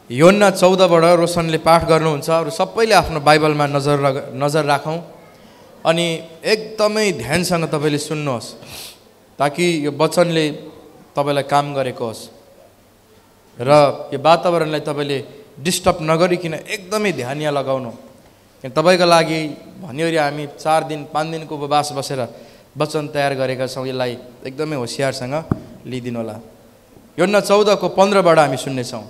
योन्ना 14बाट रोशनले पाठ गर्नुहुन्छ। अरु सबैले आफ्नो बाइबलमा नजर राखौं अनि एकदमै ध्यानसँग तपाईले सुन्नुहोस् ताकि यो वचनले तपाईलाई काम गरेको होस् र यो वातावरणलाई तपाईले डिस्टर्ब नगरिकिन एकदमै ध्यान यहाँ लगाउनु। किन तपाईको लागि भनिवरी हामी 4 दिन 5 दिनको उपवास बसेर वचन तयार गरेका छौं। यसलाई एकदमै होशियारसँग लिदिनु होला। योन्ना 14 को 15 बाट हामी सुन्ने छौं।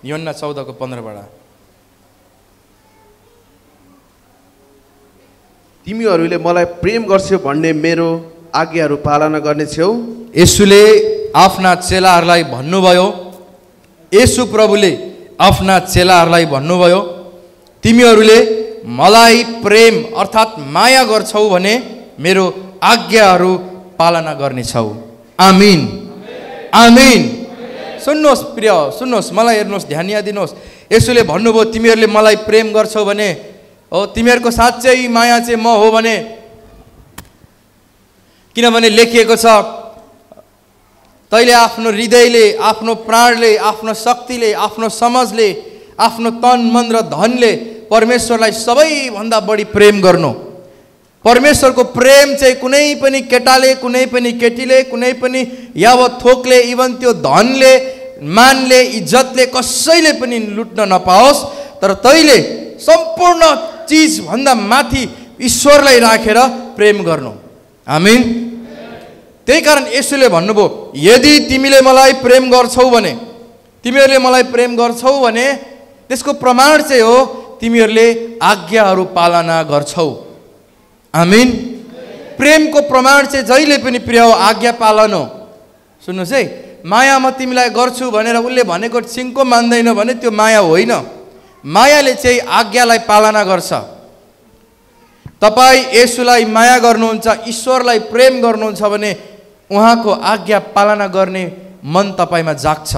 योन्ना 14 को 15 बाट तिमीहरूले मलाई प्रेम गर्छौ भन्ने मेरो आज्ञाहरू पालना गर्नेछौ। येशूले आफ्ना चेलाहरूलाई भन्नुभयो, येशू प्रभुले आफ्ना चेलाहरूलाई भन्नुभयो, तिमीहरूले मलाई प्रेम अर्थात् माया गर्छौ भने मेरो आज्ञाहरू पालना गर्नेछौ। आमीन आमीन। सुन्नुहोस् प्रिय, सुन्नुहोस्, मलाई हेर्नुहोस्, ध्यान यहाँ दिनुहोस्। येशूले भन्नुभयो तिमीहरूले मलाई प्रेम गर्छौ भने, हो तिमीहरूको साँच्चै माया चाहिँ म हो भने, किनभने लेखिएको छ तैले आफ्नो हृदयले, आफ्नो प्राणले, आफ्नो शक्तिले, आफ्नो समझले, आफ्नो तन मन र धनले परमेश्वरलाई सबैभन्दा बढी प्रेम गर्नु। परमेश्वरको प्रेम चाहिँ कुनै पनि केटाले, कुनै पनि केटीले, कुनै पनि यावत थोकले, इभन त्यो धनले, मानले, इज्जतले कसैले पनि लुट्न नपाओस्, तर तैले सम्पूर्ण चीज भन्दा माथि ईश्वरलाई राखेर प्रेम गर्नु। आमीन। त्यही कारण येशूले भन्नुभयो यदि तिमीले मलाई प्रेम गर्छौ भने, तिमीहरूले मलाई प्रेम गर्छौ भने त्यसको प्रमाण चाहिँ हो तिमीहरूले आज्ञाहरू पालना गर्छौ। आमीन। प्रेमको प्रमाण चाहिँ जहिले पनि प्रिय हो आज्ञा पालन हो। सुन्नुहोस् है, माया म तिमीलाई गर्छु भनेर उसले भनेको सिंहको मान्दैन भने त्यो माया होइन। मायाले चाहिँ आज्ञालाई पालना गर्छ। तपाईँ येशूलाई माया गर्नुहुन्छ, ईश्वरलाई प्रेम गर्नुहुन्छ भने उहाँको आज्ञा पालना गर्ने मन तपाईँमा जाग्छ।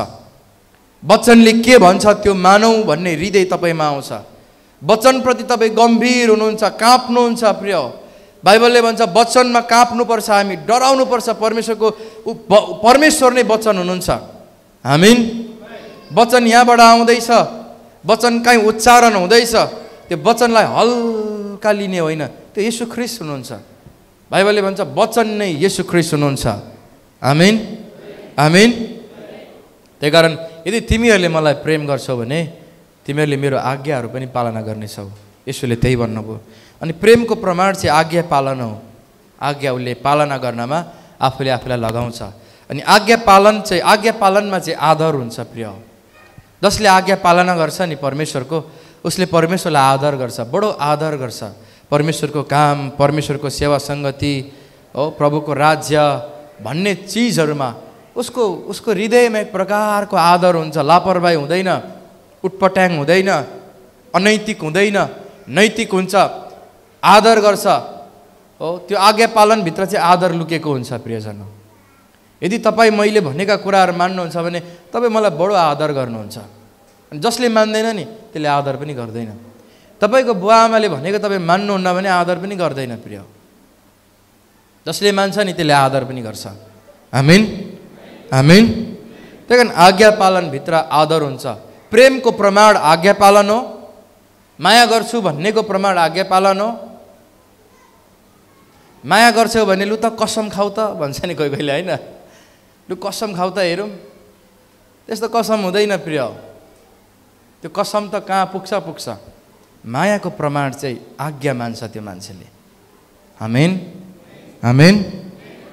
वचनले के भन्छ त्यो मानौ भन्ने हृदय तपाईँमा आउँछ। वचनप्रति तपाईँ गम्भीर हुनुहुन्छ, काँप्नुहुन्छ प्रिय। बाइबलले भन्छ वचनमा काँप्नुपर्छ, हामी डराउनुपर्छ। परमेश्वर नै वचन हुनुहुन्छ। आमीन। वचन यहाँबाट आउँदैछ, वचन कहीँ उच्चारण हुँदैछ, त्यो वचनलाई हल्का लिने होइन, त्यो येशू ख्रीष्ट हुनुहुन्छ। बाइबलले भन्छ वचन नै येशू ख्रीष्ट हुनुहुन्छ। आमीन आमीन। त्यही कारण यदि तिमीहरूले मलाई प्रेम गर्छौ भने तिमीहरूले मेरो आज्ञाहरू पनि पालना गर्नेछौ। येशूले त्यही भन्नुभयो। अनि प्रेमको प्रमाण चाहिँ आज्ञा पालन हो। आज्ञा उसले पालना गर्नमा आफूले आफूलाई लगाउँछ। अनि आज्ञा पालनमा चाहिँ आदर हुन्छ प्रिय। जसले आज्ञा पालना गर्छ नि परमेश्वरको, उसले परमेश्वरलाई आदर गर्छ, बडो आदर गर्छ। परमेश्वरको काम, परमेश्वरको सेवा सङ्गति हो, प्रभुको राज्य भन्ने चिजहरूमा उसको हृदयमा एक प्रकारको आदर हुन्छ। लापरवाही हुँदैन, उटपट्याङ हुँदैन, अनैतिक हुँदैन, नैतिक हुन्छ, आदर गर्छ। हो, त्यो आज्ञा पालनभित्र चाहिँ आदर लुकेको हुन्छ प्रियजन। यदि तपाईँ मैले भनेका कुराहरू मान्नुहुन्छ भने तपाईँ मलाई बडो आदर गर्नुहुन्छ। जसले मान्दैन नि त्यसले आदर पनि गर्दैन। तपाईँको बुवा आमाले भनेको तपाईँ मान्नुहुन्न भने आदर पनि गर्दैन प्रिय। जसले मान्छ नि त्यसले आदर पनि गर्छ। आमीन आमीन। त्यही कारण आज्ञा पालनभित्र आदर हुन्छ। प्रेमको प्रमाण आज्ञा पालन हो। माया गर्छु भन्नेको प्रमाण आज्ञा पालन हो। माया गर्छौ भने लु त कसम खाऊ त भन्छ नि कोही कोहीले, होइन? लु कसम खाऊ त हेरौँ। त्यस्तो कसम हुँदैन प्रिय। त्यो कसम त कहाँ पुग्छ। मायाको प्रमाण चाहिँ आज्ञा मान्छ त्यो मान्छेले। आमीन आमीन।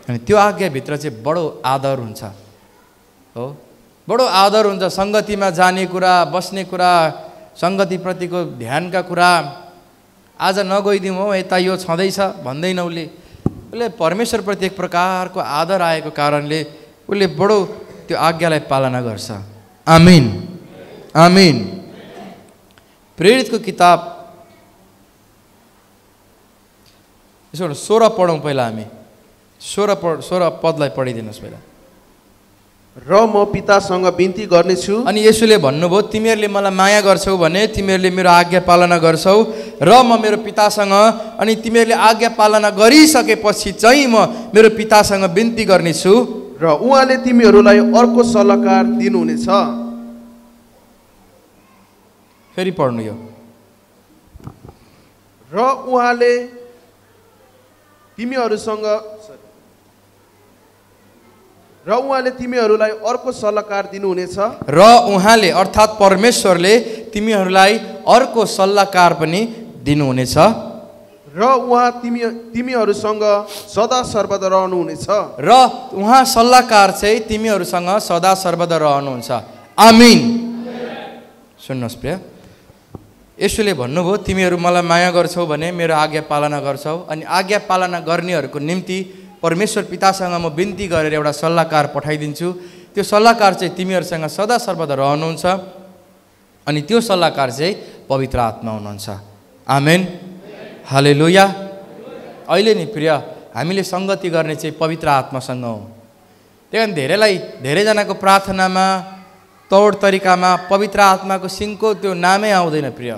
अनि त्यो आज्ञाभित्र चाहिँ बडो आदर हुन्छ। हो, बडो आदर हुन्छ। सङ्गतिमा जाने कुरा, बस्ने कुरा, सङ्गतिप्रतिको ध्यानका कुरा। आज नगइदिउँ हो, यता यो छँदैछ भन्दैन उसले परमेश्वरप्रति एक प्रकारको आदर आएको कारणले उसले बडो त्यो आज्ञालाई पालना गर्छ। आमीन आमीन। प्रेरितको किताब 16 पढौँ पहिला हामी। 16 पदलाई पढिदिनुहोस् पहिला। र म पितासँग बिन्ती गर्नेछु। अनि येशूले भन्नुभयो तिमीहरूले मलाई माया गर्छौ भने तिमीहरूले मेरो आज्ञा पालना गर्छौ र म मेरो पितासँग, अनि तिमीहरूले आज्ञा पालना गरिसकेपछि चाहिँ म मेरो पितासँग बिन्ती गर्नेछु। र उहाँले तिमीहरूलाई अर्को सल्लाहकार दिनुहुनेछ। फेरि पढ्नु यो। र उहाँले तिमीहरूलाई अर्को सल्लाहकार दिनुहुनेछ। र उहाँले अर्थात् परमेश्वरले तिमीहरूलाई अर्को सल्लाहकार पनि दिनुहुनेछ। र उहाँ तिमीहरूसँग सदा सर्वदा रहनुहुनेछ। र उहाँ सल्लाहकार चाहिँ तिमीहरूसँग सदा सर्वदा रहनुहुन्छ। आमीन। सुन्नुहोस् प्रिय, यसोले भन्नुभयो तिमीहरू मलाई माया गर्छौ भने मेरो आज्ञा पालना गर्छौ। अनि आज्ञा पालना गर्नेहरूको निम्ति परमेश्वर पितासँग म बिन्ती गरेर एउटा सल्लाहकार पठाइदिन्छु। त्यो सल्लाहकार चाहिँ तिमीहरूसँग सदा सर्वदा रहनुहुन्छ। अनि त्यो सल्लाहकार चाहिँ पवित्र आत्मा हुनुहुन्छ। आमेन, हालेलुया। अहिले नि प्रिय, हामीले सङ्गति गर्ने चाहिँ पवित्र आत्मासँग हो। त्यही कारण धेरैजनाको प्रार्थनामा तौर तरिकामा पवित्र आत्माको सिंहको त्यो नामै आउँदैन प्रिय।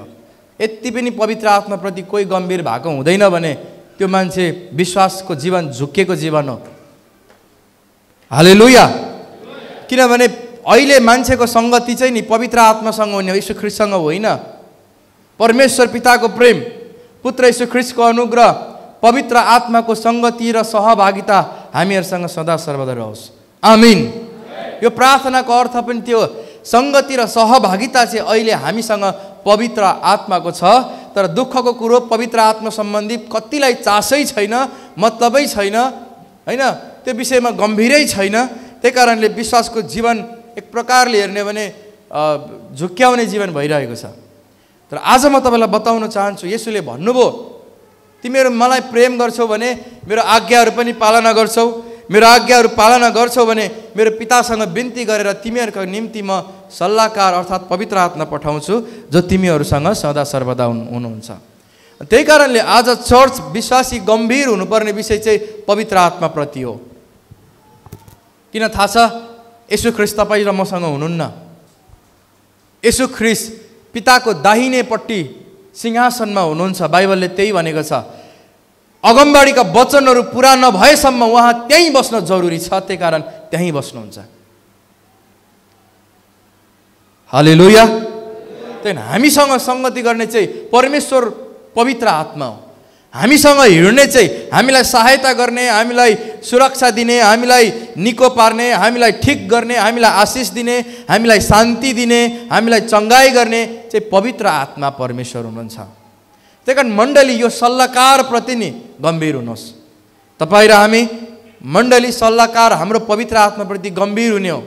यति पनि पवित्र आत्माप्रति कोही गम्भीर भएको हुँदैन भने त्यो मान्छे विश्वासको जीवन झुक्किएको जीवन हो। हालेलुया। किनभने अहिले मान्छेको सङ्गति चाहिँ नि पवित्र आत्मासँग हुने हो, यीशु ख्रीष्टसँग होइन। परमेश्वर पिताको प्रेम, पुत्र यीशु ख्रीष्टको अनुग्रह, पवित्र आत्माको सङ्गति र सहभागिता हामीहरूसँग सदा सर्वदा रहोस्। आमीन। यो प्रार्थनाको अर्थ पनि त्यो सङ्गति र सहभागिता चाहिँ अहिले हामीसँग पवित्र आत्माको छ। तर दुःखको कुरो पवित्र आत्मा सम्बन्धी कतिलाई चासै छैन, मतलबै छैन, होइन, त्यो विषयमा गम्भीरै छैन। त्यही कारणले विश्वासको जीवन एक प्रकारले हेर्ने भने झुक्क्याउने जीवन भइरहेको छ। तर आज म तपाईँलाई बताउन चाहन्छु, यसोले भन्नुभयो तिमीहरू मलाई प्रेम गर्छौ भने मेरो आज्ञाहरू पनि पालना गर्छौ। मेरो आज्ञाहरू पालना गर्छौ भने मेरो पितासँग बिन्ती गरेर तिमीहरूको निम्ति म सल्लाहकार अर्थात् पवित्र आत्मा पठाउँछु जो तिमीहरूसँग सदा सर्वदा हुनुहुन्छ। त्यही कारणले आज चर्च विश्वासी गम्भीर हुनुपर्ने विषय चाहिँ पवित्र आत्माप्रति हो। किन थाहा छ? यसु ख्रीष्ट तपाईँ र मसँग हुनुहुन्न। यसु ख्रीष्ट पिताको दाहिनेपट्टि सिंहासनमा हुनुहुन्छ। बाइबलले त्यही भनेको छ। अगमबाडीका वचनहरू पुरा नभएसम्म उहाँ त्यहीँ बस्न जरुरी छ। त्यही कारण त्यहीँ बस्नुहुन्छ। हालेलुया। त्यही हामीसँग सङ्गति गर्ने चाहिँ परमेश्वर पवित्र आत्मा हो। हामीसँग हिँड्ने चाहिँ हामीलाई सहायता गर्ने, हामीलाई सुरक्षा दिने, हामीलाई निको पार्ने, हामीलाई ठिक गर्ने, हामीलाई आशिष दिने, हामीलाई शान्ति दिने, हामीलाई चङ्गाई गर्ने चाहिँ पवित्र आत्मा परमेश्वर हुनुहुन्छ। त्यही कारण मण्डली यो सल्लाहकारप्रति नि गम्भीर हुनुहोस्। तपाईँ र हामी मण्डली सल्लाहकार हाम्रो पवित्र आत्माप्रति गम्भीर हुने हो।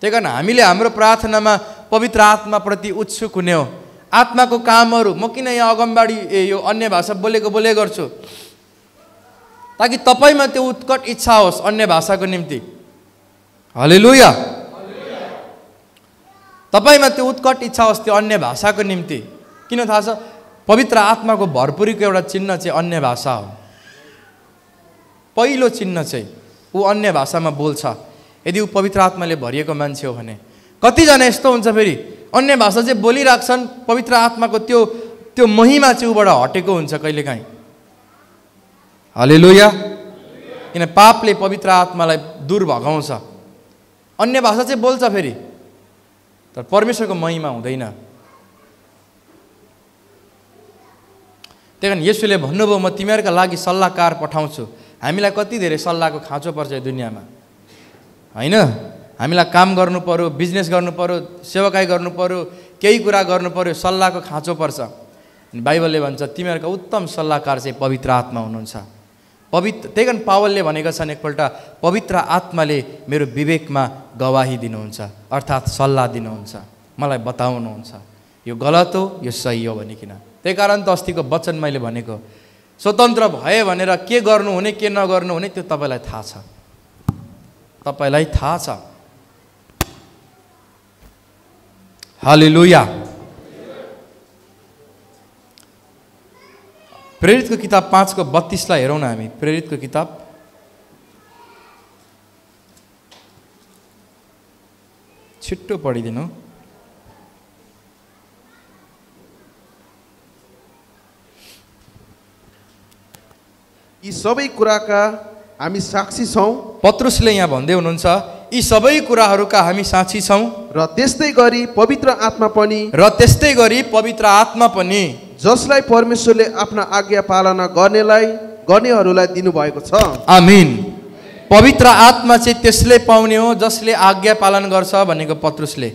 त्यही कारण हामीले हाम्रो प्रार्थनामा पवित्र आत्माप्रति उत्सुक हुने हो। आत्माको कामहरू म किन यहाँ अगमबाडी यो अन्य भाषा बोलेको गर्छु ताकि तपाईँमा त्यो उत्कट इच्छा होस् अन्य भाषाको निम्ति। हालेलुया। तपाईँमा त्यो उत्कट इच्छा होस् त्यो अन्य भाषाको निम्ति। किन थाहा छ? पवित्र आत्माको भरपुरीको एउटा चिन्ह चाहिँ अन्य भाषा हो। पहिलो चिन्ह चाहिँ ऊ अन्य भाषामा बोल्छ यदि ऊ पवित्र आत्माले भरिएको मान्छे हो भने। कतिजना यस्तो हुन्छ फेरि अन्य भाषा चाहिँ बोलिराख्छन्, पवित्र आत्माको त्यो महिमा चाहिँ ऊबाट हटेको हुन्छ कहिलेकाहीँ। हालेलुया। किन पापले पवित्र आत्मालाई दूर भगाउँछ। अन्य भाषा चाहिँ बोल्छ फेरि, तर परमेश्वरको महिमा हुँदैन। त्यही कारण येशूले भन्नुभयो म तिमीहरूका लागि सल्लाहकार पठाउँछु। हामीलाई कति धेरै सल्लाहको खाँचो पर्छ यो दुनियाँमा, होइन? हामीलाई काम गर्नु पर्यो, बिजनेस गर्नु पर्यो, सेवाकाई गर्नु पर्यो, केही कुरा गर्नु पर्यो, सल्लाहको खाँचो पर्छ। बाइबलले भन्छ तिमीहरूका उत्तम सल्लाहकार चाहिँ पवित्र आत्मा हुनुहुन्छ। त्यही कारण पावलले भनेका छन् एकपल्ट पवित्र आत्माले मेरो विवेकमा गवाही दिनुहुन्छ, अर्थात् सल्लाह दिनुहुन्छ, मलाई बताउनुहुन्छ यो गलत हो यो सही हो भनिकन। त्यही कारण त अस्तिको वचन मैले भनेको स्वतन्त्र भए भनेर के गर्नुहुने के नगर्नुहुने त्यो तपाईँलाई थाहा छ। तपाईँलाई थाहा छ। हालेलुया। प्रेरितको किताब 5:32 हेरौँ न हामी। प्रेरितको किताब छिट्टो पढिदिनु। यी सबै कुराका हामी साक्षी छौँ। पत्रुसले यहाँ भन्दै हुनुहुन्छ, यी सबै कुराहरूका हामी साक्षी छौँ र त्यस्तै गरी पवित्र आत्मा पनि जसलाई परमेश्वरले आफ्ना आज्ञा पालना गर्नेहरूलाई दिनुभएको छ। आमीन। पवित्र आत्मा चाहिँ त्यसले पाउने हो जसले आज्ञा पालन गर्छ भनेको पत्रुसले।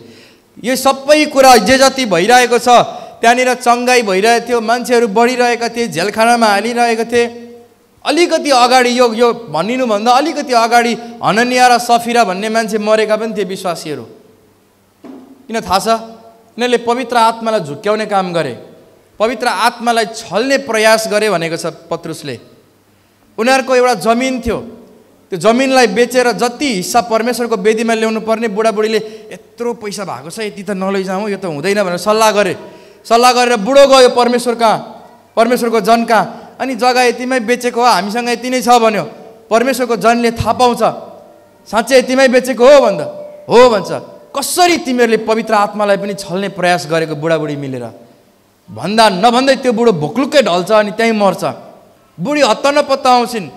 यो सबै कुरा जे जति भइरहेको छ, त्यहाँनिर चङ्गाई भइरहेको थियो, मान्छेहरू बढिरहेका थिए, झेलखानामा हालिरहेका थिए। अलिकति अगाडि यो भनिनुभन्दा अलिकति अगाडि हननिया र सफिरा भन्ने मान्छे मरेका पनि थिए विश्वासीहरू। किन थाहा छ? यिनीहरूले पवित्र आत्मालाई झुक्क्याउने काम गरे, पवित्र आत्मालाई छल्ने प्रयास गरे भनेको छ पत्रुसले। उनीहरूको एउटा जमिन थियो, त्यो जमिनलाई बेचेर जति हिस्सा परमेश्वरको वेदीमा ल्याउनु पर्ने बुढाबुढीले यत्रो पैसा भएको छ, यति त नलैजाउँ, यो त हुँदैन भनेर सल्लाह गरेर बुढो गयो परमेश्वर कहाँ, परमेश्वरको जन कहाँ। अनि जग्गा यतिमै बेचेको हो, हामीसँग यति नै छ भन्यो। परमेश्वरको जनले थाहा पाउँछ साँच्चै यतिमै बेचेको हो भन्दा हो भन्छ। कसरी तिमीहरूले पवित्र आत्मालाई पनि छल्ने प्रयास गरेको बुढाबुढी मिलेर भन्दा नभन्दै त्यो बुढो भोक्लुक्कै ढल्छ अनि त्यहीँ मर्छ। बुढी हत्ता नपत्ता आउँछिन्।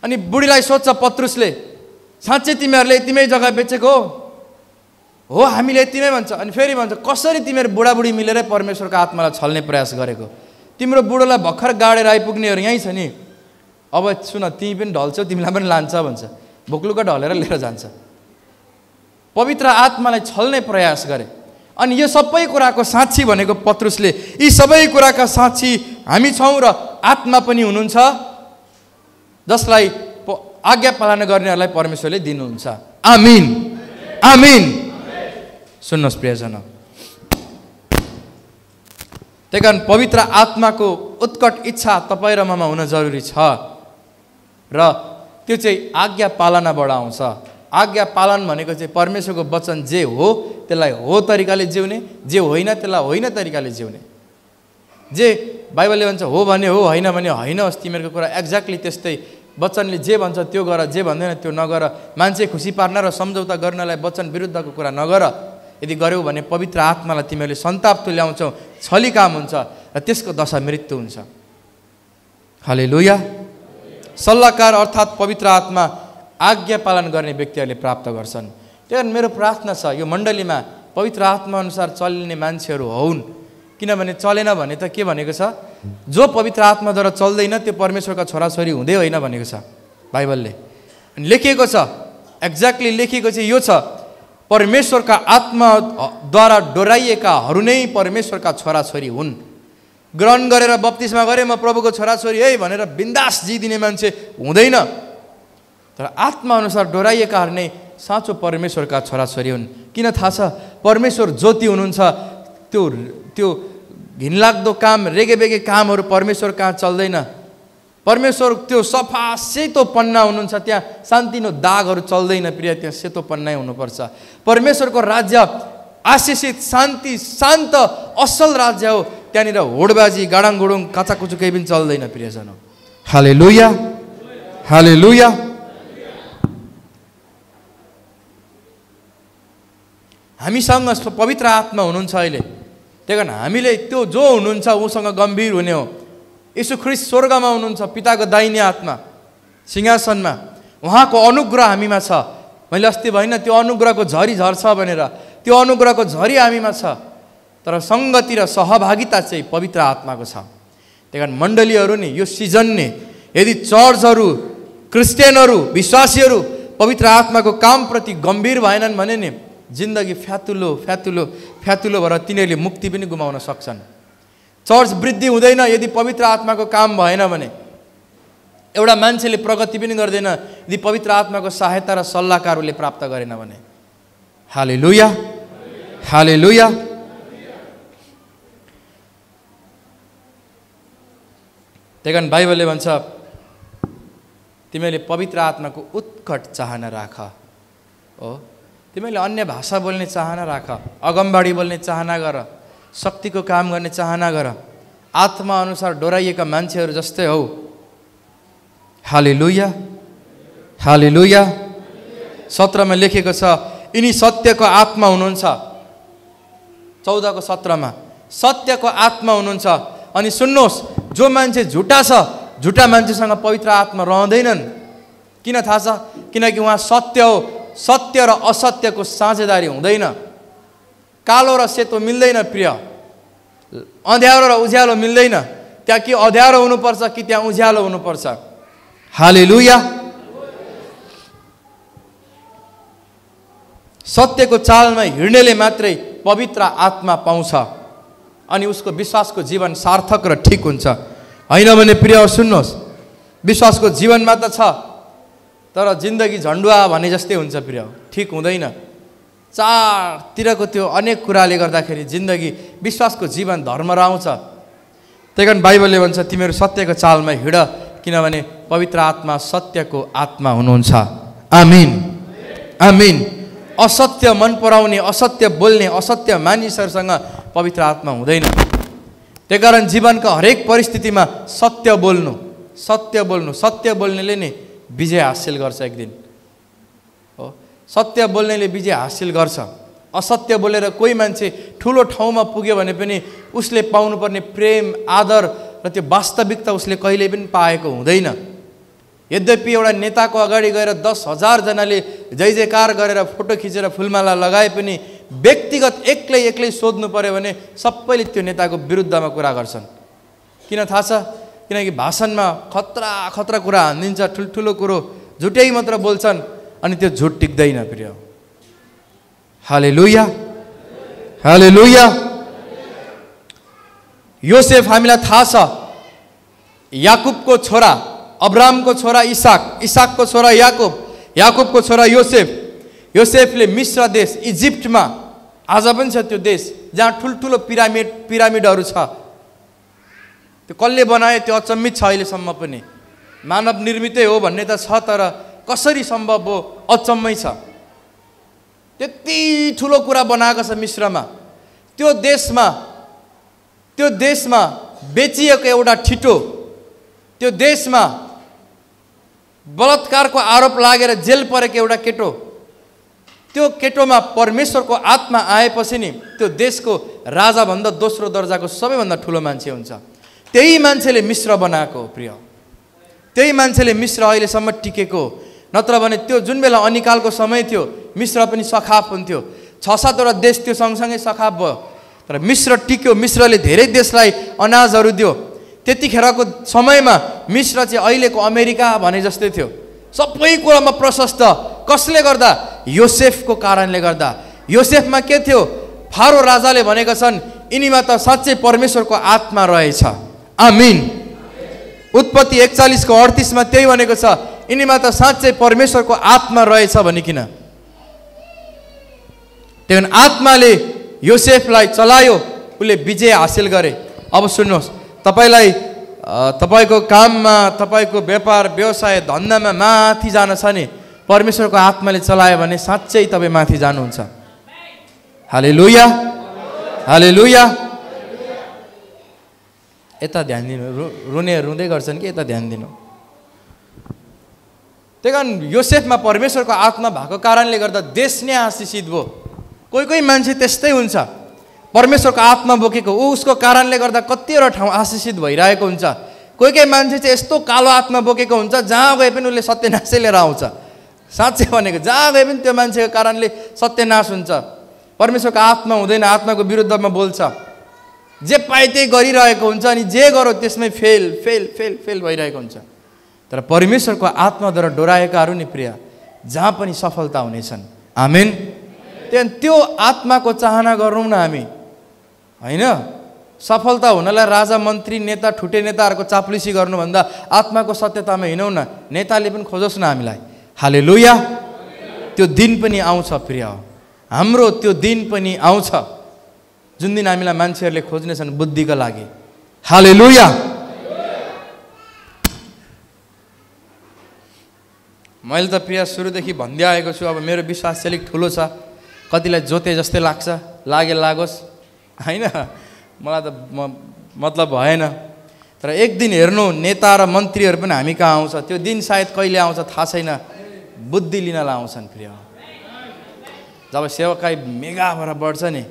अनि बुढीलाई सोध्छ पत्रुसले, साँच्चै तिमीहरूले यतिमै जग्गा बेचेको हो? हामीले यतिमै भन्छ। अनि फेरि भन्छ, कसरी तिमीहरू बुढाबुढी मिलेरै परमेश्वरको आत्मालाई छल्ने प्रयास गरेको? तिम्रो बुढोलाई भर्खर गाडेर आइपुग्नेहरू यहीँ छ नि, अब सुन तिमी पनि ढल्छौ, तिमीलाई पनि लान्छ भन्छ। भोक्लुक्का ढलेर लिएर जान्छ। पवित्र आत्मालाई छल्ने प्रयास गरे। अनि यो सबै कुराको साक्षी भनेको पत्रुसले, यी सबै कुराका साक्षी हामी छौँ र आत्मा पनि हुनुहुन्छ जसलाई आज्ञा पालना गर्नेहरूलाई परमेश्वरले दिनुहुन्छ। आमीन, आमीन। सुन्नुहोस् प्रियजन, त्यही कारण पवित्र आत्माको उत्कट इच्छा तपाईँ र ममा हुन जरुरी छ र त्यो चाहिँ आज्ञा पालनाबाट आउँछ। आज्ञा पालन भनेको चाहिँ परमेश्वरको वचन जे हो त्यसलाई हो तरिकाले जिउने, जे होइन त्यसलाई होइन तरिकाले जिउने। जे बाइबलले भन्छ हो भने हो, होइन भने होइन होस्। तिमीहरूको कुरा एक्ज्याक्टली त्यस्तै। वचनले जे भन्छ त्यो गर, जे भन्दैन त्यो नगर। मान्छे खुसी पार्न र सम्झौता गर्नलाई वचन विरुद्धको कुरा नगर। यदि गर्यौ भने पवित्र आत्मालाई तिमीहरूले सन्ताप तुल्याउँछौ, छली काम हुन्छ र त्यसको दशा मृत्यु हुन्छ। हालेलुया। सल्लाहकार अर्थात् पवित्र आत्मा आज्ञा पालन गर्ने व्यक्तिहरूले प्राप्त गर्छन्। त्यही कारण मेरो प्रार्थना छ यो मण्डलीमा पवित्र आत्मा अनुसार चल्ने मान्छेहरू हौन्। किनभने चलेन भने त के भनेको छ? जो पवित्र आत्माद्वारा चल्दैन त्यो परमेश्वरका छोराछोरी हुँदै होइन भनेको छ बाइबलले। अनि लेखिएको छ, एक्ज्याक्टली लेखिएको चाहिँ यो छ, परमेश्वरका आत्माद्वारा डोराइएकाहरू नै परमेश्वरका छोराछोरी हुन्। ग्रहण गरेर बप्तिस्मा गरे म प्रभुको छोराछोरी है भनेर बिन्दास जिदिने मान्छे हुँदैन। तर आत्मा अनुसार डोराइएकाहरू नै साँचो परमेश्वरका छोराछोरी हुन्। किन थाहा छ? परमेश्वर ज्योति हुनुहुन्छ। त्यो घिनलाग्दो काम, रेगेबेगे कामहरू परमेश्वर कहाँ चल्दैन। परमेश्वर त्यो सफा सेतो पन्ना हुनुहुन्छ, त्यहाँ शान्तिनो दागहरू चल्दैन प्रिय, त्यहाँ सेतो पन्नै हुनुपर्छ। परमेश्वरको राज्य आशिषित, शान्ति, शान्त, असल राज्य हो। त्यहाँनिर होडबाजी, गाडाङगुडुङ, काचाकुचु केही पनि चल्दैन प्रियजन। हालेलुया, हालेलुया। हामीसँग पवित्र आत्मा हुनुहुन्छ अहिले। त्यही कारण हामीले त्यो जो हुनुहुन्छ उसँग गम्भीर हुने हो। यीशु ख्रीष्ट स्वर्गमा हुनुहुन्छ, पिताको दाहिने आत्मा सिंहासनमा। उहाँको अनुग्रह हामीमा छ। मैले अस्ति भनिनँ त्यो अनुग्रहको झरी झर्छ भनेर, त्यो अनुग्रहको झरी हामीमा छ। तर सङ्गति र सहभागिता चाहिँ पवित्र आत्माको छ। त्यही कारण मण्डलीहरू नि यो सिजन नि यदि चर्चहरू, क्रिस्चियनहरू, विश्वासीहरू पवित्र आत्माको कामप्रति गम्भीर भएनन् भने नि जिन्दगी फ्यातुलो भएर तिनीहरूले मुक्ति पनि गुमाउन सक्छन्। चर्च वृद्धि हुँदैन यदि पवित्र आत्माको काम भएन भने। एउटा मान्छेले प्रगति पनि गर्दैन यदि पवित्र आत्माको सहायता र सल्लाहकारले प्राप्त गरेन भने। हालेलुया, हालेलुया। त्यही कारण बाइबलले भन्छ तिमीले पवित्र आत्माको उत्कट चाहना राख। हो, तिमीले अन्य भाषा बोल्ने चाहना राख, अगमबाडी बोल्ने चाहना गर, शक्तिको काम गर्ने चाहना गर, आत्मा अनुसार डोराइएका मान्छेहरू जस्तै हौ। हालेलुया, हालेलुया। 17 लेखेको छ यिनी सत्यको आत्मा हुनुहुन्छ। 14 को 17 सत्यको आत्मा हुनुहुन्छ। अनि सुन्नुहोस्, जो मान्छे झुटा छ, झुटा मान्छेसँग पवित्र आत्मा रहँदैनन्। किन थाहा छ? किनकि उहाँ सत्य हो। सत्य र असत्यको साझेदारी हुँदैन। कालो र सेतो मिल्दैन प्रिय। अँध्यारो र उज्यालो मिल्दैन। त्यहाँ कि अँध्यारो हुनुपर्छ कि त्यहाँ उज्यालो हुनुपर्छ। हालेलुया। सत्यको चालमा हिँड्नेले मात्रै पवित्र आत्मा पाउँछ अनि उसको विश्वासको जीवन सार्थक र ठिक हुन्छ। होइन भने प्रिय सुन्नुहोस्, विश्वासको जीवनमा त छ तर जिन्दगी झन्डुवा भने जस्तै हुन्छ प्रिय, ठिक हुँदैन। चारतिरको त्यो अनेक कुराले गर्दाखेरि जिन्दगी विश्वासको जीवन धर्म र आउँछ। त्यही कारण बाइबलले भन्छ तिमीहरू सत्यको चालमा हिँड किनभने पवित्र आत्मा सत्यको आत्मा हुनुहुन्छ। आमिन आमिन। असत्य मन पराउने, असत्य बोल्ने, असत्य मानिसहरूसँग पवित्र आत्मा हुँदैन। त्यही कारण जीवनका हरेक परिस्थितिमा सत्य बोल्नु, सत्य बोल्नु। सत्य बोल्नेले नै विजय हासिल गर्छ एक दिन हो। सत्य बोल्नेले विजय हासिल गर्छ। असत्य बोलेर कोही मान्छे ठुलो ठाउँमा पुग्यो भने पनि उसले पाउनुपर्ने प्रेम, आदर र त्यो वास्तविकता उसले कहिले पनि पाएको हुँदैन। यद्यपि एउटा नेताको अगाडि गएर 10,000 जनाले जय जयकार गरेर फोटो खिचेर फुलमाला लगाए पनि व्यक्तिगत एक्लै सोध्नु पर्यो भने सबैले त्यो नेताको विरुद्धमा कुरा गर्छन्। किन थाहा छ? किनकि भाषणमा खतरा कुरा हानिदिन्छ, ठुल्ठुलो कुरो झुटै मात्र बोल्छन् अनि त्यो झुट टिक्दैन प्रिय। हालेलुया हालेलुया। योसेफ हामीलाई थाहा छ, याकुबको छोरा, अब्रामको छोरा इसाक, इसाकको छोरा याकुब, याकुबको छोरा योसेफ। योसेफले मिस्र देश इजिप्टमा, आज पनि छ त्यो देश जहाँ ठुल्ठुलो पिरामिडहरू छ, त्यो कसले बनायो त्यो अचम्मित छ अहिलेसम्म पनि। मानव निर्मितै हो भन्ने त छ तर कसरी सम्भव हो अचम्मै छ। त्यति ठुलो कुरा बनाएको छ मिस्रमा। त्यो देशमा बेचिएको एउटा ठिटो, त्यो देशमा बलात्कारको आरोप लागेर जेल परेको एउटा केटो, त्यो केटोमा परमेश्वरको आत्मा आएपछि नि त्यो देशको राजाभन्दा दोस्रो दर्जाको सबैभन्दा ठुलो मान्छे हुन्छ। त्यही मान्छेले मिस्र बनाएको प्रिय। त्यही मान्छेले मिस्र अहिलेसम्म टिकेको। नत्र भने त्यो जुन बेला अनिकालको समय थियो मिस्र पनि सखाप हुन्थ्यो। 6-7वटा देश त्यो सँगसँगै सखाप भयो तर मिस्र टिक्यो। मिस्रले धेरै देशलाई अनाजहरू दियो। त्यतिखेरको समयमा मिस्र चाहिँ अहिलेको अमेरिका भने जस्तै थियो। सबै कुरामा प्रशस्त। कसले गर्दा? योसेफको कारणले गर्दा। योसेफमा के थियो? फारो राजाले भनेका छन् यिनीमा त साँच्चै परमेश्वरको आत्मा रहेछ। आमिन। उत्पत्ति 41:38 त्यही भनेको छ, यिनीमा त साँच्चै परमेश्वरको आत्मा रहेछ भनिकिन। त्यही आत्माले योसेफलाई चलायो, उसले विजय हासिल गरे। अब सुन्नुहोस्, तपाईँको काममा, तपाईँको व्यापार व्यवसाय धन्दामा माथि जान छ नि परमेश्वरको आत्माले चलायो भने साँच्चै तपाईँ माथि जानुहुन्छ। हालेलुया हालेलुया। यता ध्यान दिनु। रुने रुँदै गर्छन् कि यता ध्यान दिनु। त्यही कारण योसेफमा परमेश्वरको आत्मा भएको कारणले गर्दा देश नै आशिषित भयो। कोही मान्छे त्यस्तै हुन्छ, परमेश्वरको आत्मा बोकेको उसको कारणले गर्दा कतिवटा ठाउँ आशिषित भइरहेको हुन्छ। कोही मान्छे चाहिँ यस्तो कालो आत्मा बोकेको हुन्छ जहाँ गए पनि उसले सत्यनाशै लिएर आउँछ। साँच्चै भनेको जहाँ गए पनि त्यो मान्छेको कारणले सत्यनाश हुन्छ। परमेश्वरको आत्मा हुँदैन, आत्माको विरुद्धमा बोल्छ। जे पाए त्यही गरिरहेको हुन्छ अनि जे गरो त्यसमै फेल फेल फेल फेल भइरहेको हुन्छ। तर परमेश्वरको आत्माद्वारा डोराएकाहरू नि प्रिय जहाँ पनि सफलता हुनेछन्। आमेन। त्यहाँ त्यो आत्माको चाहना गरौँ न हामी, होइन? सफलता हुनलाई राजा मन्त्री नेता ठुटे नेताहरूको चाप्लुसी गर्नुभन्दा आत्माको सत्यतामा हिँडौँ न। नेताले पनि खोजोस् न हामीलाई। हालेलुया। त्यो दिन पनि आउँछ प्रिय, हाम्रो त्यो दिन पनि आउँछ जुन दिन हामीलाई मान्छेहरूले खोज्नेछन् बुद्धिका लागि। हालेलुया। मैले त प्रिय सुरुदेखि भन्दै आएको छु, अब मेरो विश्वास चाहिँ अलिक ठुलो छ। कतिलाई जोते जस्तै लाग्छ, लागोस्, होइन? मलाई त मतलब भएन। तर एक दिन हेर्नु नेता र मन्त्रीहरू पनि हामी कहाँ आउँछ। त्यो दिन सायद कहिले आउँछ थाहा छैन। बुद्धि लिनलाई आउँछन् प्रिय। जब सेवकाई मेगा भएर बढ्छ नि,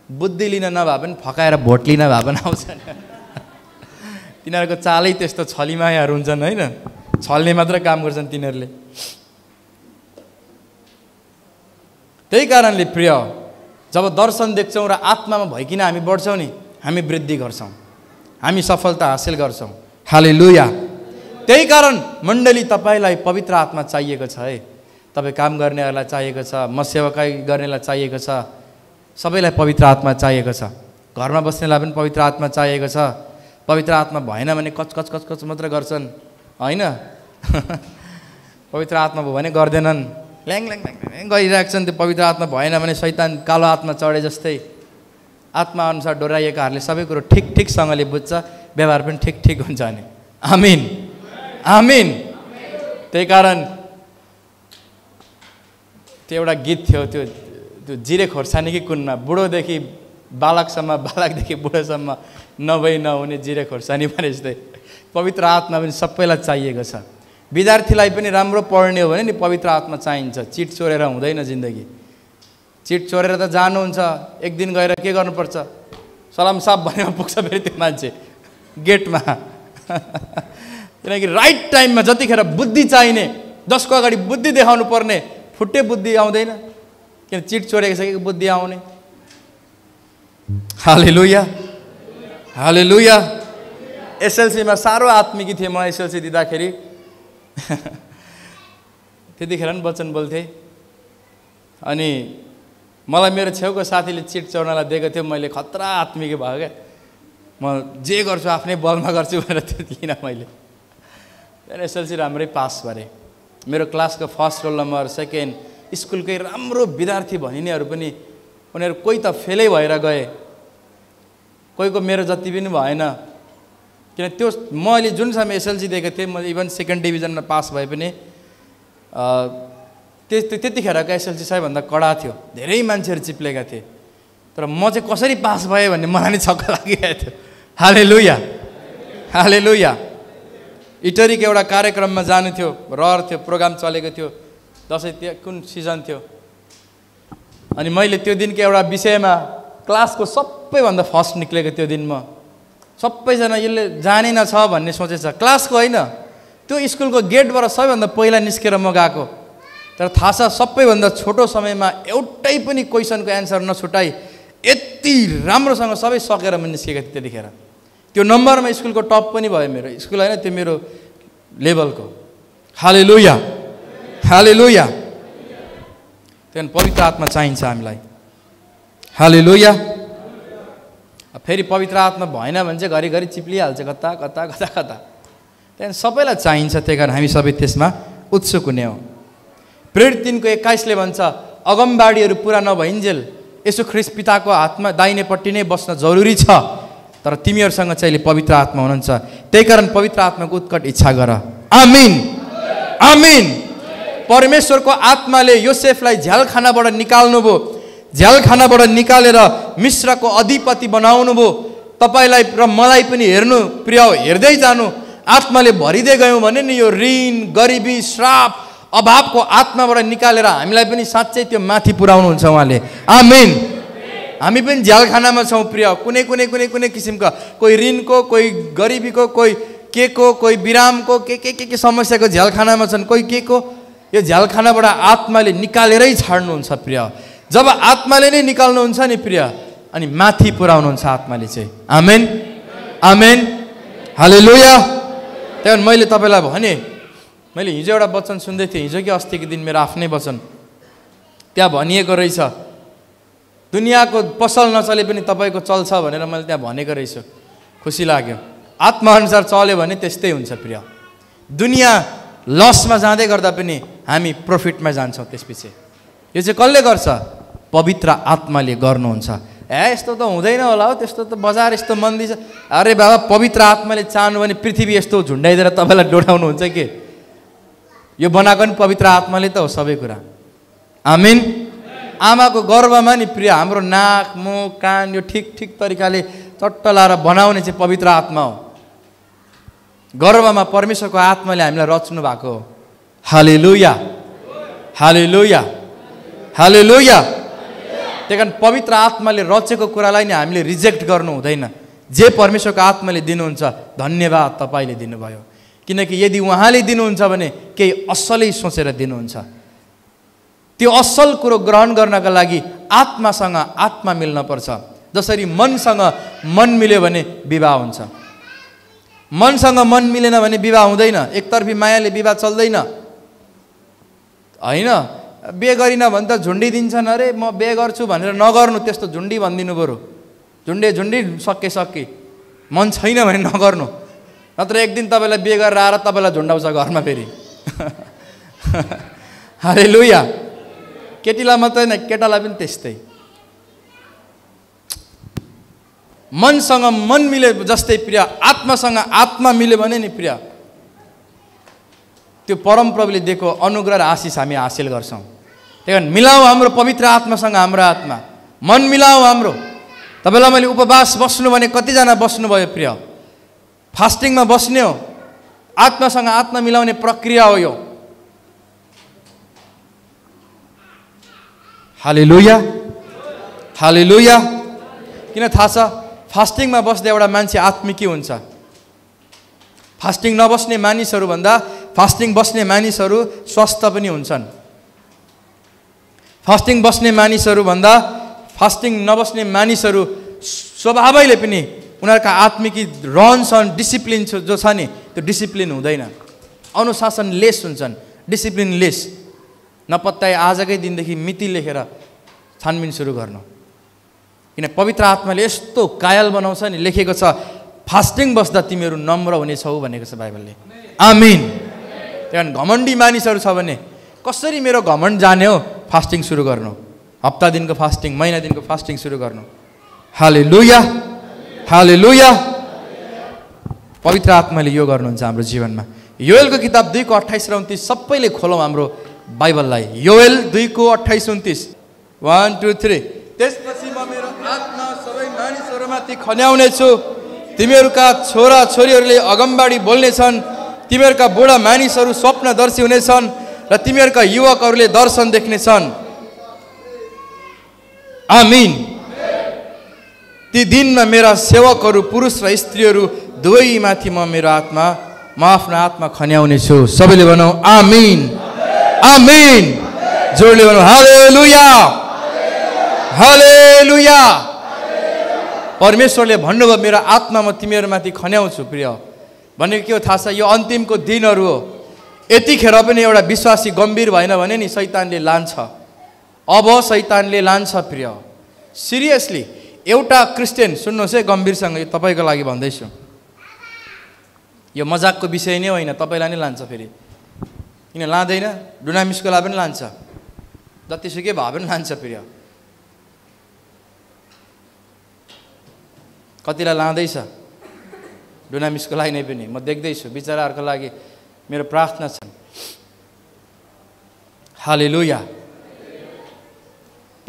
बुद्धि लिन नभए पनि फकाएर भोट लिन भए पनि आउँछन्। तिनीहरूको चालै त्यस्तो छलिमायाहरू हुन्छन्, होइन? छल्ने मात्र काम गर्छन् तिनीहरूले। त्यही कारणले प्रिय, जब दर्शन देख्छौँ र आत्मामा भइकिन हामी बढ्छौँ नि, हामी वृद्धि गर्छौँ, हामी सफलता हासिल गर्छौँ। हालेलुया। त्यही कारण मण्डली तपाईँलाई पवित्र आत्मा चाहिएको छ है। तपाईँ काम गर्नेहरूलाई चाहिएको छ, म सेवाकाई गर्नेलाई चाहिएको छ, सबैलाई पवित्र आत्मा चाहिएको छ। घरमा बस्नेलाई पनि पवित्र आत्मा चाहिएको छ। पवित्र आत्मा भएन भने कच कच कच कच मात्र गर्छन् होइन। पवित्र आत्मा भयो भने गर्दैनन्, ल्याङ ल्याङ ल्याङ गरिरहेको छन्। त्यो पवित्र आत्मा भएन भने शैतान कालो आत्मा चढे जस्तै आत्मा अनुसार डोराइएकाहरूले सबै कुरो ठिक ठिकसँगले बुझ्छ, व्यवहार पनि ठिक ठिक हुन्छ नि। आमिन आमिन। त्यही कारण त्यो एउटा गीत थियो, त्यो जिरे खोर्सानीकै कुनमा, बुढोदेखि बालकसम्म, बालकदेखि बुढोसम्म नभई नहुने जिरे खोर्सानी भने जस्तै पवित्र आत्मा पनि सबैलाई चाहिएको छ। विद्यार्थीलाई पनि राम्रो पढ्ने हो भने नि पवित्र आत्मा चाहिन्छ। चिट चोरेर हुँदैन जिन्दगी। चिट चोरेर त जानुहुन्छ, एक दिन गएर के गर्नुपर्छ, सलाम साहब भनेमा पुग्छ फेरि त्यो मान्छे गेटमा। किनकि राइट टाइममा जतिखेर बुद्धि चाहिने, जसको अगाडि बुद्धि देखाउनु पर्ने फुट्टे बुद्धि आउँदैन, किन चिट चोरेको छ कि बुद्धि आउने। हालेलुया हालेलुया। एसएलसीमा साह्रो आत्मिकी थिएँ म। एसएलसी दिँदाखेरि त्यतिखेर पनि वचन बोल्थेँ। अनि मलाई मेरो छेउको साथीले चिट चोर्नलाई दिएको थियो, मैले खतरा आत्मिकी भयो क्या। म जे गर्छु आफ्नै बलमा गर्छु भनेर त्यो लिइनँ मैले। त्यहाँदेखि एसएलसी राम्रै पास गरेँ। मेरो क्लासको फर्स्ट रोल नम्बर, सेकेन्ड, स्कुलकै राम्रो विद्यार्थी भनिनेहरू पनि उनीहरू कोही त फेलै भएर गए, कोहीको मेरो जति पनि भएन। किन त्यो मैले जुन समय एसएलसी दिएको थिएँ, म इभन सेकेन्ड डिभिजनमा पास भए पनि त्यतिखेरको एसएलसी सबैभन्दा कडा थियो। धेरै मान्छेहरू चिप्लेका थिए, तर म चाहिँ कसरी पास भएँ भन्ने मलाई नै छक्क लागिरहेको थियो। हालेलुया हालेलुया। इटरीको एउटा कार्यक्रममा जानु थियो, रहर थियो, प्रोग्राम चलेको थियो, दसैँ त्यो कुन सिजन थियो। अनि मैले त्यो दिनको एउटा विषयमा क्लासको सबैभन्दा फर्स्ट निक्लेको त्यो दिन। म सबैजना यसले जानेन छ भन्ने सोचेछ, क्लासको होइन, त्यो स्कुलको गेटबाट सबैभन्दा पहिला निस्केर म गएको। तर थाहा छ सबैभन्दा छोटो समयमा एउटै पनि क्वेसनको एन्सर नछुटाई यति राम्रोसँग सबै सकेर म निस्केको थिएँ। त्यतिखेर त्यो नम्बरमा स्कुलको टप पनि भयो मेरो स्कुल होइन, त्यो मेरो लेभलको। हालेलुया हालेलुया। त्यहाँदेखि पवित्र आत्मा चाहिन्छ हामीलाई। हालेलुया। फेरि पवित्र आत्मा भएन भने चाहिँ घरिघरि चिप्लिहाल्छ कता कता कता कता। त्यहाँदेखि सबैलाई चाहिन्छ, त्यही कारण हामी सबै त्यसमा उत्सुक हुने हो। प्रेरित 3:21 भन्छ, अगमबाडीहरू पुरा नभइन्जेल यसो ख्रीष्ट पिताको हातमा दाहिनेपट्टि नै बस्न जरुरी छ, तर तिमीहरूसँग चाहिँ पवित्र आत्मा हुनुहुन्छ। त्यही कारण पवित्र आत्माको उत्कट इच्छा गर। आमिन आमिन। परमेश्वरको आत्माले योसेफलाई झ्यालखानाबाट निकाल्नुभयो, झ्यालखानाबाट निकालेर मिश्रको अधिपति बनाउनु भयो। तपाईँलाई र मलाई पनि हेर्नु प्रिय, हेर्दै जानु, आत्माले भरिँदै गयौँ भने नि यो ऋण, गरिबी, श्राप, अभावको आत्माबाट निकालेर हामीलाई पनि साँच्चै त्यो माथि पुर्याउनुहुन्छ उहाँले। आमेन। हामी पनि झ्यालखानामा छौँ प्रिय, कुनै कुनै कुनै कुनै किसिमका, कोही ऋणको, कोही गरिबीको, कोही के को, कोही विरामको, के समस्याको झ्यालखानामा छन्, कोही के को। यो झ्यालखानाबाट आत्माले निकालेरै छाड्नुहुन्छ प्रिय। जब आत्माले नै निकाल्नुहुन्छ नि प्रिय, अनि माथि पुर्याउनुहुन्छ आत्माले चाहिँ। आमेन आमेन हालेलुया। त्यहाँदेखि मैले तपाईँलाई भने, मैले हिजो एउटा वचन सुन्दै थिएँ, हिजो कि अस्तिको दिन मेरो आफ्नै वचन, त्यहाँ भनिएको रहेछ दुनियाँको पसल नचले पनि तपाईँको चल्छ भनेर मैले त्यहाँ भनेको रहेछु। खुसी लाग्यो। आत्माअनुसार चल्यो भने त्यस्तै हुन्छ प्रिय। दुनियाँ लसमा जाँदै गर्दा पनि हामी प्रफिटमा जान्छौँ त्यसपछि। यो चाहिँ कसले गर्छ? पवित्र आत्माले गर्नुहुन्छ। यस्तो त हुँदैन होला हो, त्यस्तो त बजार यस्तो मन्दी छ। अरे बाबा, पवित्र आत्माले चाहनु भने पृथ्वी यस्तो झुन्डाइदिएर तपाईँलाई डोडाउनुहुन्छ के? यो बनाएको नि पवित्र आत्माले त हो सबै कुरा। आमिन। आमाको गर्भमा नि प्रिय हाम्रो नाक, मुख, कान यो ठिक ठिक तरिकाले चट्ट लाएर बनाउने चाहिँ पवित्र आत्मा हो। गर्भमा परमेश्वरको आत्माले हामीलाई रच्नु भएको हो। हालेलुया हालेलुया हालेलुया। त्यही कारण पवित्र आत्माले रचेको कुरालाई नि हामीले रिजेक्ट गर्नु हुँदैन। जे परमेश्वरको आत्माले दिनुहुन्छ, धन्यवाद तपाईँले दिनुभयो। किनकि यदि उहाँले दिनुहुन्छ भने केही असलै सोचेर दिनुहुन्छ। त्यो असल कुरो ग्रहण गर्नका लागि आत्मासँग आत्मा मिल्न पर्छ। जसरी मनसँग मन मिल्यो भने विवाह हुन्छ। मनसँग मन मिलेन भने विवाह हुँदैन। एकतर्फी मायाले विवाह चल्दैन होइन। बिहे गरिन भने त झुन्डी दिन्छन्, अरे म बिहे गर्छु भनेर नगर्नु, त्यस्तो झुन्डी भनिदिनु बरु। झुन्डी सके मन छैन भने नगर्नु, नत्र एक दिन तपाईँलाई बिहे गरेर आएर तपाईँलाई झुन्डाउँछ घरमा फेरि। हालेलुया। केटीलाई मात्रै होइन, केटालाई पनि त्यस्तै। मनसँग मन मिले जस्तै प्रिय, आत्मासँग आत्मा मिल्यो भने नि प्रिय, त्यो परमप्रभुले दिएको अनुग्रह र आशिष हामी हासिल गर्छौँ। त्यही कारण मिलाऊ हाम्रो पवित्र आत्मासँग हाम्रो आत्मा, मन मिलाऊ हाम्रो। तपाईँलाई मैले उपवास बस्नु भने कतिजना बस्नुभयो प्रिय? फास्टिङमा बस्ने हो, आत्मासँग आत्मा मिलाउने प्रक्रिया हो यो। हालेलुया, हालेलुया। किन थाहा छ? फास्टिङमा बस्दा एउटा मान्छे आत्मिकी हुन्छ। फास्टिङ नबस्ने मानिसहरूभन्दा फास्टिङ बस्ने मानिसहरू स्वस्थ पनि हुन्छन्। फास्टिङ बस्ने मानिसहरूभन्दा फास्टिङ नबस्ने मानिसहरू स्वभावैले पनि उनीहरूका आत्मिकी रहनसहन डिसिप्लिन जो छ नि, त्यो डिसिप्लिन हुँदैन। अनुशासन लेस हुन्छन्, डिसिप्लिन लेस। नपत्याए आजकै दिनदेखि मिति लेखेर छानबिन सुरु गर्नु। किन पवित्र आत्माले यस्तो कायल बनाउँछ नि, लेखेको छ फास्टिङ बस्दा तिमीहरू नम्र हुनेछौ भनेको छ बाइबलले। आमिन। त्यही कारण घमण्डी मानिसहरू छ भने कसरी मेरो घमण्ड जाने हो, फास्टिङ सुरु गर्नु। हप्ता दिनको फास्टिङ, महिना दिनको फास्टिङ सुरु गर्नु। हालेलुया, हालेलुया। पवित्र आत्माले यो गर्नुहुन्छ हाम्रो जीवनमा। योएलको किताब 2:28 र 29 सबैले खोलौँ हाम्रो बाइबललाई। योएल 2:28-29। 1 2 3। त्यसपछि म मेरो आत्मा सबै मानिसहरूमाथि खन्याउने छु। तिमीहरूका छोरा छोरीहरूले अगमबाडी बोल्नेछन्, तिमीहरूका बुढा मानिसहरू स्वप्नदर्शी हुनेछन् र तिमीहरूका युवकहरूले दर्शन देख्नेछन्। आमीन। ती दिनमा मेरा सेवकहरू पुरुष र स्त्रीहरू दुवैमाथि म मेरो आत्मा, म आफ्नो आत्मा खन्याउने छु। सबैले भनौँ आमीन, आमीन। जोडले भनौँ हालेलुया, हालेलुया। परमेश्वरले भन्नुभयो मेरो आत्मा म तिमीहरूमाथि खन्याउँछु प्रिय। भनेको के हो थाहा छ? यो अन्तिमको दिनहरू हो। यतिखेर पनि एउटा विश्वासी गम्भीर भएन भने नि शैतानले लान्छ। अब शैतानले लान्छ प्रिय। सिरियसली एउटा क्रिस्चियन, सुन्नुहोस् है गम्भीरसँग, यो तपाईँको लागि भन्दैछु। यो मजाकको विषय नै होइन, तपाईँलाई नै लान्छ फेरि। किन लाँदैन? डुनामिसकोलाई पनि लान्छ, जतिसुकै भए पनि लान्छ प्रिय। कतिलाई लाँदैछ डुनामिसको लागि नै पनि, म देख्दैछु। बिचराहरूको लागि मेरो प्रार्थना छ। हालेलुया।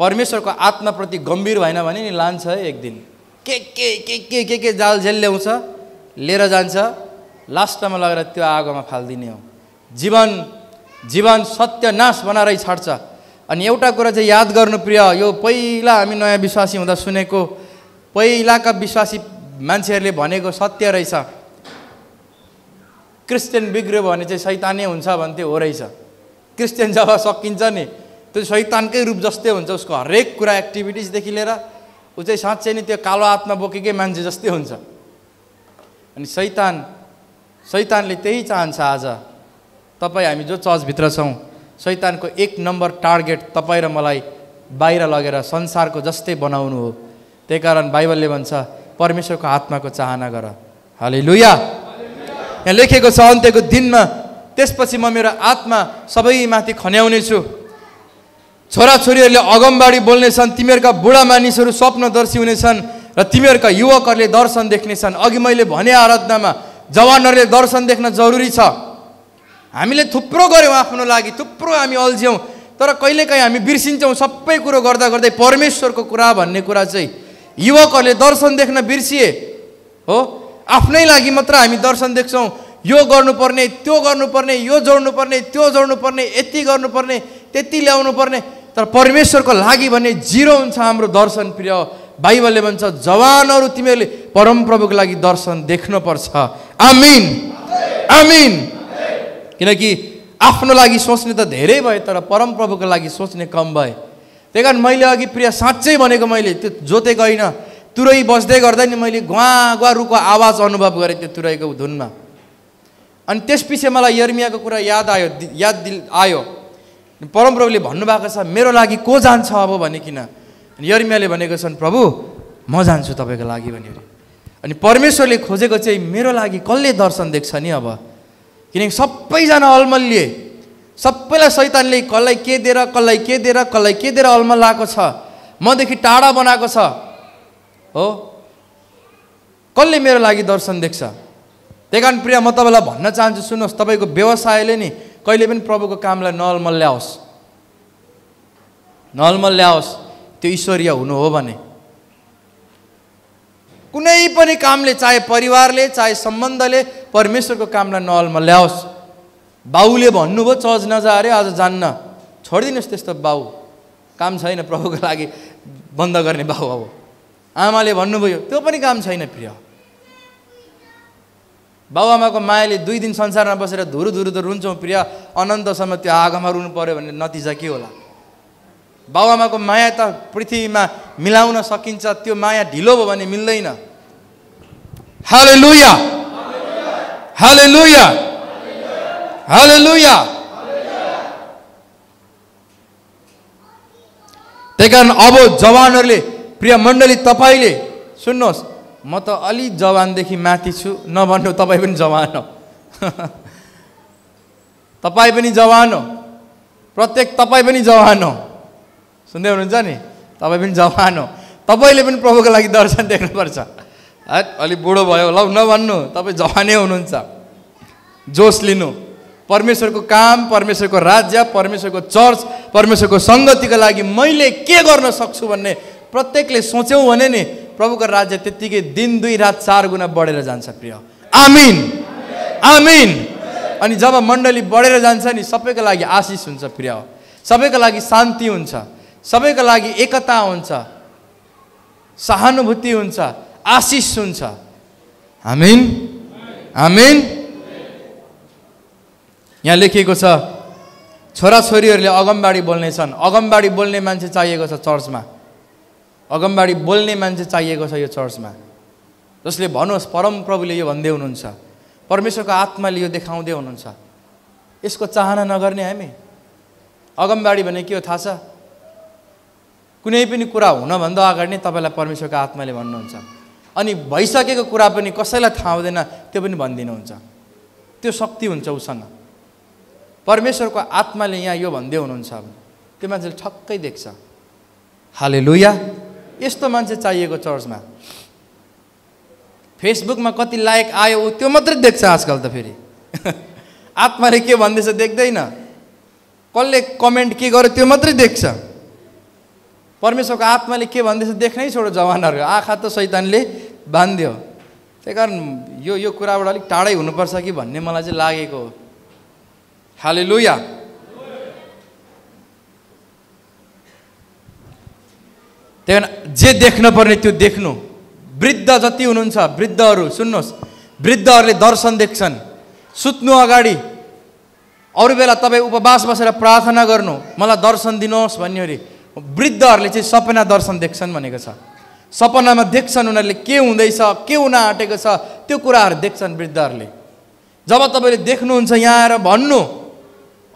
परमेश्वरको आत्माप्रति गम्भीर भएन भने नि लान्छ है एक दिन। के जाल झेल ल्याउँछ, लिएर जान्छ, लास्टमा लगेर त्यो आगोमा फालिदिने हो। जीवन सत्यनाश बनाएरै छाड्छ। अनि एउटा कुरा चाहिँ याद गर्नु प्रिय, यो पहिला हामी नयाँ विश्वासी हुँदा सुनेको, पहिलाका विश्वासी मान्छेहरूले भनेको सत्य रहेछ। क्रिस्चियन बिग्रियो भने चाहिँ शैतानै हुन्छ भन्थे, हो रहेछ। क्रिस्चियन जब सकिन्छ नि, त्यो शैतानकै रूप जस्तै हुन्छ। उसको हरेक कुरा, एक्टिभिटिजदेखि लिएर ऊ चाहिँ साँच्चै नै त्यो कालो आत्मा बोकेकै मान्छे जस्तै हुन्छ। अनि शैतानले त्यही चाहन्छ। आज तपाईँ हामी जो चर्चभित्र छौँ, शैतानको 1 नम्बर टार्गेट तपाईँ र मलाई बाहिर लगेर संसारको जस्तै बनाउनु हो। त्यही कारण बाइबलले भन्छ परमेश्वरको आत्माको चाहना गर। हालेलुया। यहाँ लेखेको छ अन्त्यको दिनमा त्यसपछि म मेरो आत्मा सबैमाथि खन्याउने छु। छोराछोरीहरूले अगमबाडी बोल्नेछन्, तिमीहरूका बुढा मानिसहरू स्वप्नदर्शी हुनेछन् र तिमीहरूका युवकहरूले दर्शन देख्नेछन्। अघि मैले भने आराधनामा जवानहरूले दर्शन देख्न जरुरी छ। हामीले थुप्रो गऱ्यौँ आफ्नो लागि, थुप्रो हामी अल्झ्यौँ, तर कहिलेकाहीँ हामी बिर्सिन्छौँ सबै कुरो गर्दा गर्दै परमेश्वरको कुरा भन्ने कुरा चाहिँ। युवकहरूले दर्शन देख्न बिर्सिए हो। आफ्नै लागि मात्र हामी दर्शन देख्छौँ। यो गर्नुपर्ने, त्यो गर्नुपर्ने, यो जोड्नुपर्ने, त्यो जोड्नुपर्ने, यति गर्नुपर्ने, त्यति ल्याउनु पर्ने, तर परमेश्वरको लागि भन्ने जिरो हुन्छ हाम्रो दर्शन प्रिय। बाइबलले भन्छ जवानहरू तिमीहरूले परमप्रभुको लागि दर्शन देख्नुपर्छ। आमीन, आमीन। किनकि आफ्नो लागि सोच्ने त धेरै भयो, तर परमप्रभुको लागि सोच्ने कम भयो। त्यही कारण मैले अघि प्रिय साँच्चै भनेको, मैले त्यो जोतेको होइन, तुरै बस्दै गर्दा नि मैले ग्वा ग्वा रुको आवाज अनुभव गरेँ त्यो तुरैको धुनमा। अनि त्यसपछि मलाई यर्मियाको कुरा याद आयो। परमप्रभुले भन्नुभएको छ मेरो लागि को जान्छ अब भनिकन। अनि यर्मियाले भनेको छन् प्रभु म जान्छु तपाईँको लागि भनेर। अनि परमेश्वरले खोजेको चाहिँ मेरो लागि कसले दर्शन देख्छ नि अब, किनकि सबैजना अलमल्लिए, सबैलाई शैतानले कसलाई के दिएर अलमल्लाएको छ, मदेखि टाढा बनाएको छ हो। कसले मेरो लागि दर्शन देख्छ? त्यही कारण प्रिय म तपाईँलाई भन्न चाहन्छु, सुन्नुहोस्, तपाईँको व्यवसायले नि कहिले पनि प्रभुको कामलाई नअल्मल्याओस्। त्यो ईश्वरीय हुनु हो भने कुनै पनि कामले, चाहे परिवारले चाहे सम्बन्धले परमेश्वरको कामलाई नअल्मल्याओस्। बाउले भन्नुभयो चर्च नजा अरे, आज जान्न, छोडिदिनुहोस् त्यस्तो बाउ, काम छैन प्रभुको लागि बन्द गर्ने बाउ। अब आमाले भन्नुभयो त्यो पनि काम छैन प्रिय। बाउआमाको मायाले 2 दिन संसारमा बसेर धुरु त रुन्छौँ प्रिय, अनन्तसम्म त्यो आगोमा रुनु पर्यो भने नतिजा के होला? बाउआमाको माया त पृथ्वीमा मिलाउन सकिन्छ, त्यो माया ढिलो भयो भने मिल्दैन। हालेलुया, हालेलुया, हालेलुया। त्यही कारण अब जवानहरूले, प्रिय मण्डली तपाईँले सुन्नुहोस्, म त अलि जवानदेखि माथि छु नभन्नु, तपाईँ पनि जवान हो। तपाईँ पनि जवान हो, प्रत्येक तपाईँ पनि जवान हो, सुन्दै हुनुहुन्छ नि, तपाईँ पनि जवान हो। तपाईँले पनि प्रभुको लागि दर्शन देख्नुपर्छ। अलि बुढो भयो ल नभन्नु, तपाईँ जवानै हुनुहुन्छ। जोस लिनु, परमेश्वरको काम, परमेश्वरको राज्य, परमेश्वरको चर्च, परमेश्वरको सङ्गतिको लागि मैले के गर्न सक्छु भन्ने प्रत्येकले सोच्यौँ भने नि प्रभुको राज्य त्यत्तिकै दिन 2 रात 4 गुणा बढेर जान्छ प्रिय। आमीन, आमीन। अनि जब मण्डली बढेर जान्छ नि सबैको लागि आशिष हुन्छ प्रिय, सबैको लागि शान्ति हुन्छ, सबैको लागि एकता हुन्छ, सहानुभूति हुन्छ, आशिष हुन्छ। आमीन, आमीन। यहाँ लेखिएको छ छोराछोरीहरूले अगमबाडी बोल्ने छन्। अगमबाडी बोल्ने मान्छे चाहिएको छ चर्चमा, अगमबाडी बोल्ने मान्छे चाहिएको छ यो चर्चमा, जसले भनोस् परमप्रभुले यो भन्दै हुनुहुन्छ, परमेश्वरको आत्माले यो देखाउँदै हुनुहुन्छ। यसको चाहना नगर्ने हामी। अगमबाडी भने के हो थाहा छ? कुनै पनि कुरा हुनभन्दा अगाडि नै तपाईँलाई परमेश्वरको आत्माले भन्नुहुन्छ, अनि भइसकेको कुरा पनि कसैलाई थाहा हुँदैन त्यो पनि भनिदिनुहुन्छ। त्यो शक्ति हुन्छ उसँग। परमेश्वरको आत्माले यहाँ यो भन्दै हुनुहुन्छ, त्यो मान्छेले ठक्कै देख्छ। हालेलुया। यस्तो मान्छे चाहिएको चर्चमा। फेसबुकमा कति लाइक आयो त्यो मात्रै देख्छ आजकल त। फेरि आत्माले के भन्दैछ देख्दैन, कसले कमेन्ट के गर्यो त्यो मात्रै देख्छ। परमेश्वरको आत्माले के भन्दैछ देख्नै छोडो जवानहरू, आँखा त शैतानले बान्दियो। त्यही कारण यो कुराबाट अलिक टाढै हुनुपर्छ कि भन्ने मलाई चाहिँ लागेको हो। हालेलुया। त्यही जे देख्न पर्ने त्यो देख्नु। वृद्ध जति हुनुहुन्छ, वृद्धहरू सुन्नुहोस्, वृद्धहरूले दर्शन देख्छन्। सुत्नु अगाडि अरू बेला तपाईँ उपवास बसेर प्रार्थना गर्नु, मलाई दर्शन दिनुहोस् भन्ने अरे। वृद्धहरूले चाहिँ सपना दर्शन देख्छन् भनेको छ। सपनामा देख्छन् उनीहरूले के हुँदैछ, के हुन आँटेको छ, त्यो कुराहरू देख्छन् वृद्धहरूले। जब तपाईँले देख्नुहुन्छ यहाँ आएर भन्नु,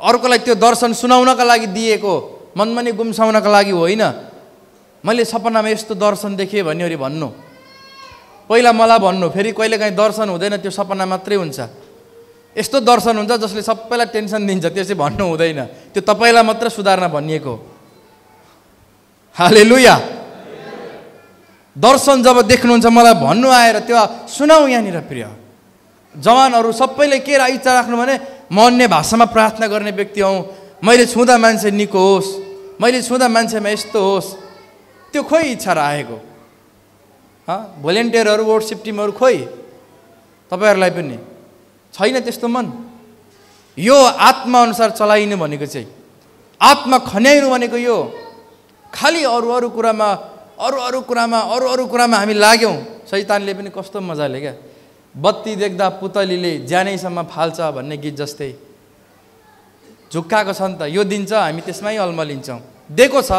अर्कोलाई त्यो दर्शन सुनाउनका लागि दिएको, मनमा नि गुम्साउनका लागि होइन। मैले सपनामा यस्तो दर्शन देखेँ भन्ने अरे भन्नु। पहिला मलाई भन्नु, फेरि कहिलेकाहीँ दर्शन हुँदैन, त्यो सपना मात्रै हुन्छ। यस्तो दर्शन हुन्छ जसले सबैलाई टेन्सन दिन्छ, त्यो चाहिँ भन्नु हुँदैन, त्यो तपाईँलाई मात्र सुधार्न भनिएको। हालेलुया। दर्शन जब देख्नुहुन्छ मलाई भन्नु आएर त्यो सुनाऊ यहाँनिर प्रिय। जवानहरू सबैले के इच्छा राख्नु भने म अन्य भाषामा प्रार्थना गर्ने व्यक्ति हौँ, मैले छुँदा मान्छे निको होस्, मैले छुँदा मान्छेमा यस्तो होस्, त्यो खोइ इच्छा राखेको। भोलिन्टियरहरू, वर्कसिप टिमहरू खोइ तपाईँहरूलाई पनि छैन त्यस्तो मन। यो आत्मा अनुसार चलाइनु भनेको चाहिँ, आत्मा खन्याइनु भनेको यो। खालि अरू कुरामा हामी लाग्यौँ। शैतानले पनि कस्तो मजाले क्या बत्ती देख्दा पुतलीले ज्यानैसम्म फाल्छ भन्ने गीत जस्तै झुक्काएको छ नि त। यो दिन्छ हामी त्यसमै अल्मलिन्छौँ, दिएको छ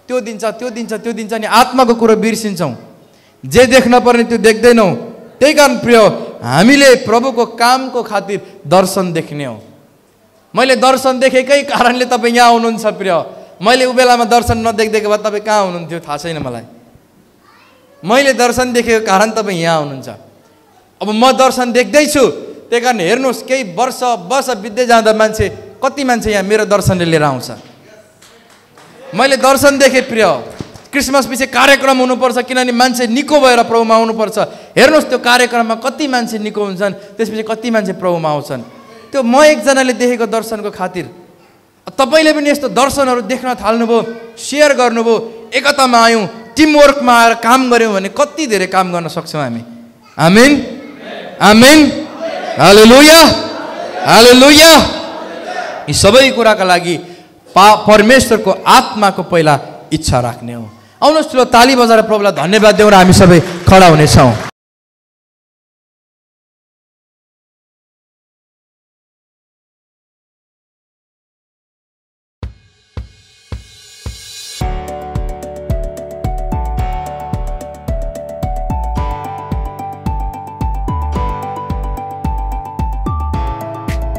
त्यो दिन्छ त्यो दिन्छ त्यो दिन्छ नि आत्माको कुरो बिर्सिन्छौँ, जे देख्न पर्ने त्यो देख्दैनौँ। त्यही कारण प्रिय हामीले प्रभुको कामको खातिर दर्शन देख्ने हो। मैले दर्शन देखेकै कारणले तपाईँ यहाँ हुनुहुन्छ प्रिय। मैले उ बेलामा दर्शन नदेखेको भए तपाईँ कहाँ हुनुहुन्थ्यो थाहा छैन मलाई। मैले दर्शन देखेको कारण तपाईँ यहाँ हुनुहुन्छ। अब म दर्शन देख्दैछु, त्यही कारण हेर्नुहोस् केही वर्ष बित्दै जाँदा कति मान्छे यहाँ मेरो दर्शनले लिएर आउँछ। मैले दर्शन देखेँ प्रिय। क्रिसमस पछि कार्यक्रम हुनुपर्छ किनभने मान्छे निको भएर प्रभुमा आउनुपर्छ। हेर्नुहोस् त्यो कार्यक्रममा कति मान्छे निको हुन्छन्, त्यसपछि कति मान्छे प्रभुमा आउँछन्। त्यो म एकजनाले देखेको दर्शनको खातिर तपाईँले पनि यस्तो दर्शनहरू देख्न थाल्नुभयो, सेयर गर्नुभयो, एकतामा आयौँ, टिमवर्कमा आएर काम गऱ्यौँ भने कति धेरै काम गर्न सक्छौँ हामी। आमेन आमेन हालेलुया हालेलुया। यी सबै कुराका लागि परमेश्वरको आत्माको पहिला इच्छा राख्ने हो। आउनुहोस् ठुलो ताली बजाएर प्रभुलाई धन्यवाद देऊ र हामी सबै खडा हुनेछौँ।